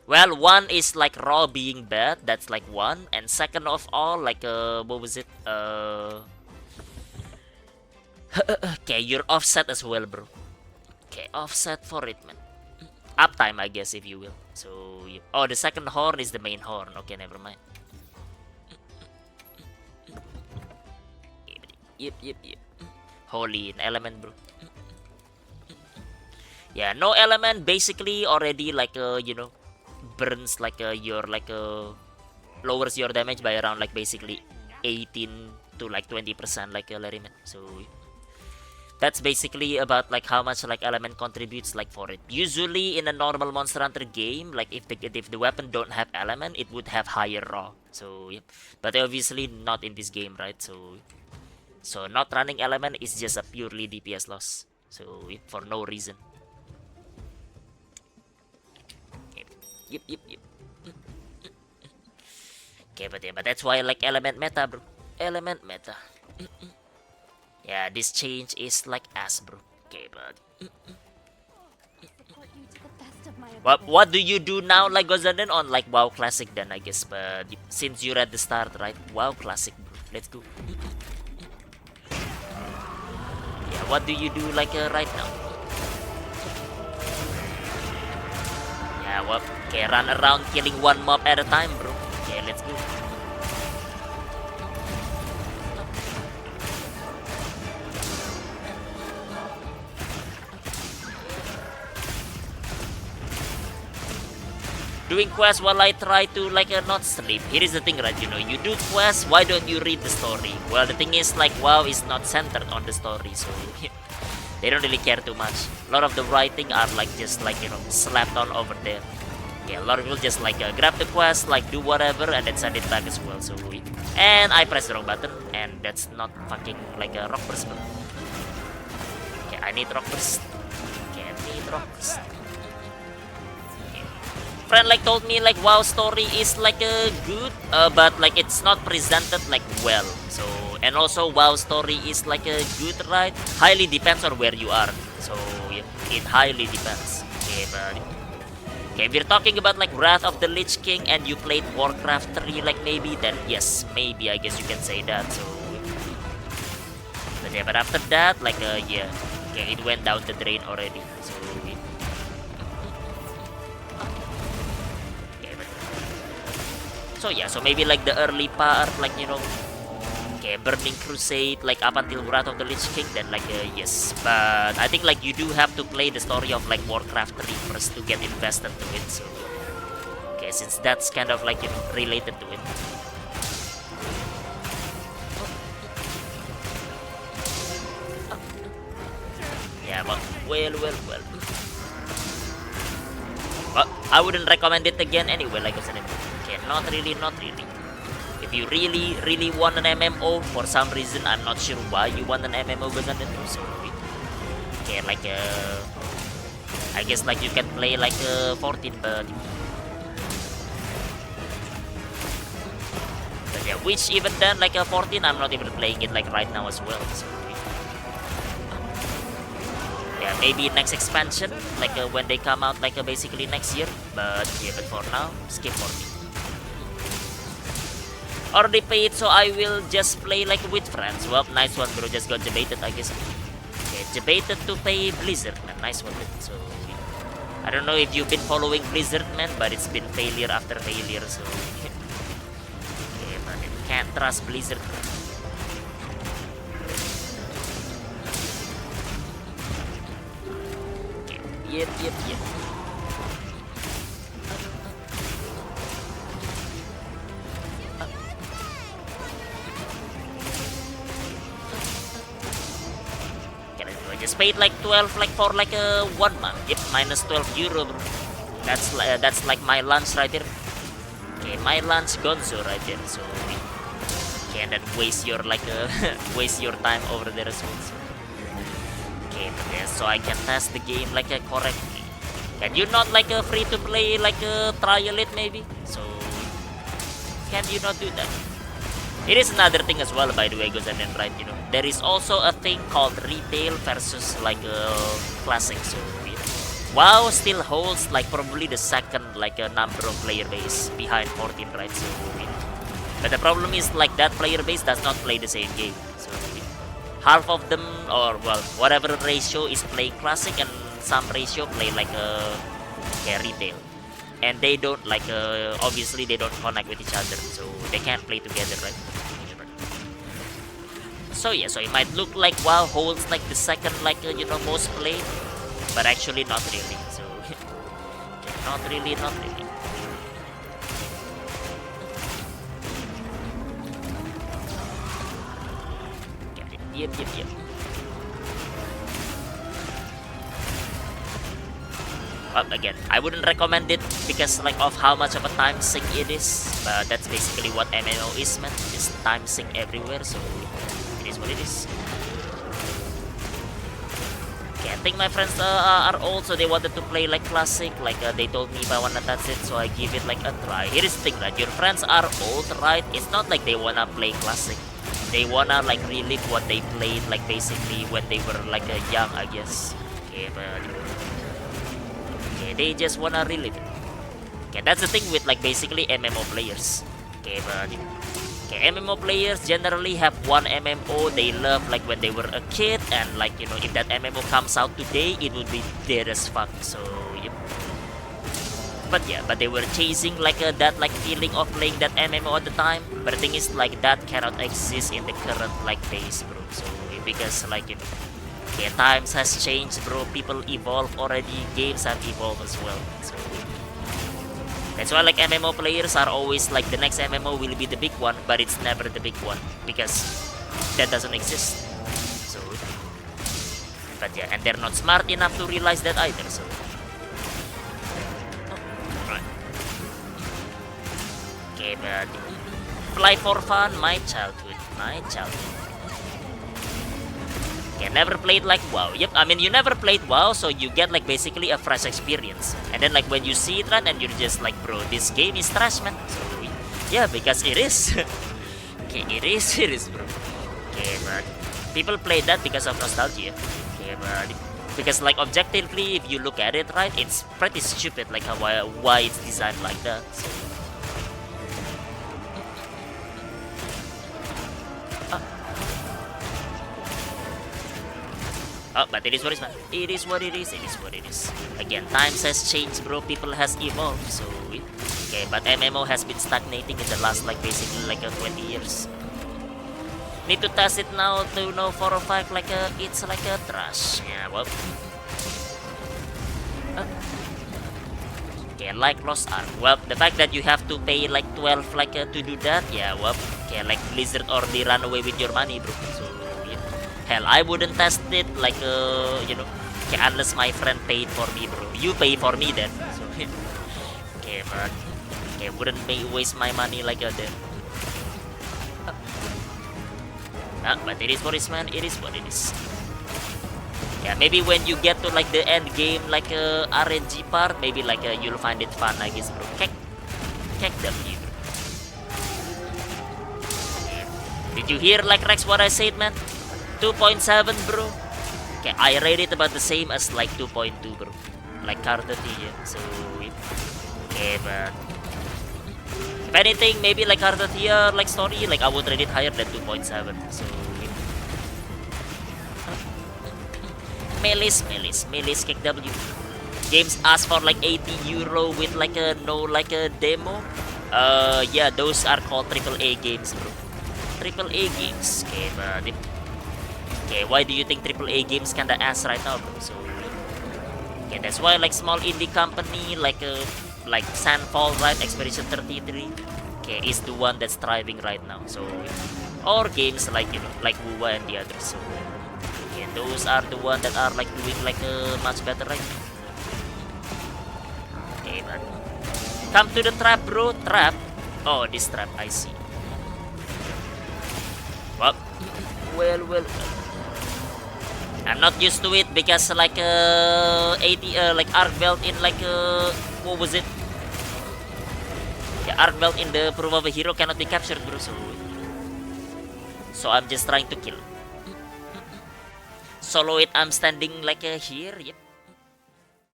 Well, one is like raw being bad, that's like one, and second of all, like what was it? Okay, you're offset as well, bro. Okay, offset for it, man. Uptime, I guess, if you will. So, oh, the second horn is the main horn. Okay, never mind. Yep. Holy in element, bro. Yeah, no element basically already like burns like your lowers your damage by around like basically 18 to like 20% like Larry, man. So that's basically about like how much like element contributes like for it. Usually in a normal Monster Hunter game, like if the weapon don't have element, it would have higher raw. So yep. But obviously not in this game, right? So not running element is just a purely DPS loss. So yep, for no reason. Yep. Okay, but that's why I like element meta, bro. Element meta. Yeah, this change is like ass, bro. Okay, but what do you do now, like Gozanen, on like WoW Classic then, I guess. But since you're at the start, right? WoW Classic, bro. Let's go. Yeah, what do you do like right now? Yeah, well, okay, run around killing one mob at a time, bro. Okay, let's go. Doing quests while I try to like not sleep. Here is the thing, right? You do quests. Why don't you read the story? Well, the thing is like WoW is not centered on the story, so they don't really care too much. A lot of the writing are like just like slapped on over there. Yeah, a lot of people just like grab the quest, like do whatever, and then send it back as well. So and I pressed the wrong button, and that's not fucking like a rock burst. Okay, I need rock burst. Okay, I need rock burst. Friend like told me like WoW story is like good, but like it's not presented like well. So and also WoW story is like good, right? Highly depends on where you are. So yeah, it highly depends. Okay, but okay, if you're talking about like Wrath of the Lich King and you played Warcraft 3, like maybe then yes, maybe I guess you can say that. So but yeah, but after that, like yeah, okay, it went down the drain already. So so yeah, so maybe like the early part, like okay, Burning Crusade, like up until Wrath of the Lich King, then like yes, but I think like you do have to play the story of like Warcraft 3 first to get invested to it. So okay, since that's kind of like related to it. Yeah, but well. But I wouldn't recommend it again anyway, like I said. Okay, not really. If you really want an MMO, for some reason, I'm not sure why you want an MMO, so okay, like I guess like you can play like 14, but yeah, which even then like 14, I'm not even playing it like right now as well. So yeah, maybe next expansion, like when they come out, like basically next year. But yeah, but for now, skip 14. Already paid, so I will just play like with friends. Well, nice one, bro. Just got debated, I guess. Okay, debated to pay Blizzard, man. Nice one, man. So I don't know if you've been following Blizzard, man, but it's been failure after failure. So okay, man, you can't trust Blizzard. Okay. Yep. Just paid like 12 like for like 1 month. Yep, minus 12 euro, bro. That's like my lunch right there. Okay, my lunch gonzo right there. So okay, and then waste your like waste your time over there as well. So, okay, but yeah, so I can test the game like correctly. Can you not like free to play like trial it maybe? So can you not do that? It is another thing as well, by the way, goes and then right, there is also a thing called retail versus like classic. So yeah. WoW still holds like probably the second like a number of player base behind 14, right? So, but the problem is like that player base does not play the same game. So half of them, or well, whatever ratio is playing classic, and some ratio play like a retail, and they don't like obviously they don't connect with each other, so they can't play together, right? So yeah, so it might look like WoW holds like the second like most played, but actually not really. So not really. Yep. Well, again, I wouldn't recommend it because like of how much of a time sink it is, but that's basically what MMO is, man. Just time sink everywhere, so it is what it is. Okay, I think my friends are old, so they wanted to play like classic, like they told me if I wanna touch it, so I give it like a try. Here is the thing, right? Your friends are old, right? It's not like they wanna play classic. They wanna like relive what they played like basically when they were like young, I guess. Okay, but they just wanna relive it. Okay, that's the thing with like basically MMO players. Okay, but MMO players generally have one MMO they love like when they were a kid, and like if that MMO comes out today, it would be dead as fuck. So yep. But yeah, but they were chasing like that like feeling of playing that MMO at the time. But the thing is like that cannot exist in the current like days, bro. So because like yeah, times has changed, bro. People evolve already. Games have evolved as well. So that's why like MMO players are always like the next MMO will be the big one, but it's never the big one because that doesn't exist. So, but yeah, and they're not smart enough to realize that either. So. Okay, but fly for fun, my childhood. Okay, never played like WoW. Yep, I mean you never played WoW, so you get like basically a fresh experience. And then like when you see it run, and you're just like, bro, this game is trash, man. So yeah, because it is. Okay, it is, bro. Okay, but people play that because of nostalgia. Okay, but because like objectively, if you look at it, right, it's pretty stupid, like why it's designed like that. So, oh, but it is what it is, man. It is what it is. Again, times has changed, bro. People has evolved. So, okay, but MMO has been stagnating in the last, like, basically, like, 20 years. Need to test it now to know for a fact, like, it's like a trash. Yeah, well. Okay, like Lost Ark. Well, the fact that you have to pay, like, 12, like, to do that, yeah, well, okay, like, Blizzard already run away with your money, bro. So, hell, I wouldn't test it like okay, unless my friend paid for me, bro. You pay for me then. So, okay, but okay, wouldn't waste my money like that. But it is what it is, man. It is what it is. Yeah, maybe when you get to like the end game, like RNG part, maybe like you'll find it fun, I guess, bro. Keck them, bro. Did you hear like Rex what I said, man? 2.7, bro. Okay, I rate it about the same as like 2.2, bro. Like Cardathia. So, okay, but if anything, maybe like Cardathia, like story, like I would rate it higher than 2.7. So, Melis, kick W. Games ask for like 80 euro with like a demo. Yeah, those are called AAA games, bro. AAA games. Okay, but okay, why do you think AAA games kinda ass right now, bro? So, okay, that's why like small indie company like Sandfall, right, Expedition 33, okay, is the one that's thriving right now. So, or games like like WoW and the others. So, okay, those are the ones that are like doing like much better right now. Okay, but come to the trap, bro. Trap. Oh, this trap, I see. Well. I'm not used to it because like 80 like arc belt in like what was it? The arc belt in the proof of a hero cannot be captured, bro. So I'm just trying to kill. Solo it. I'm standing like here. Yep.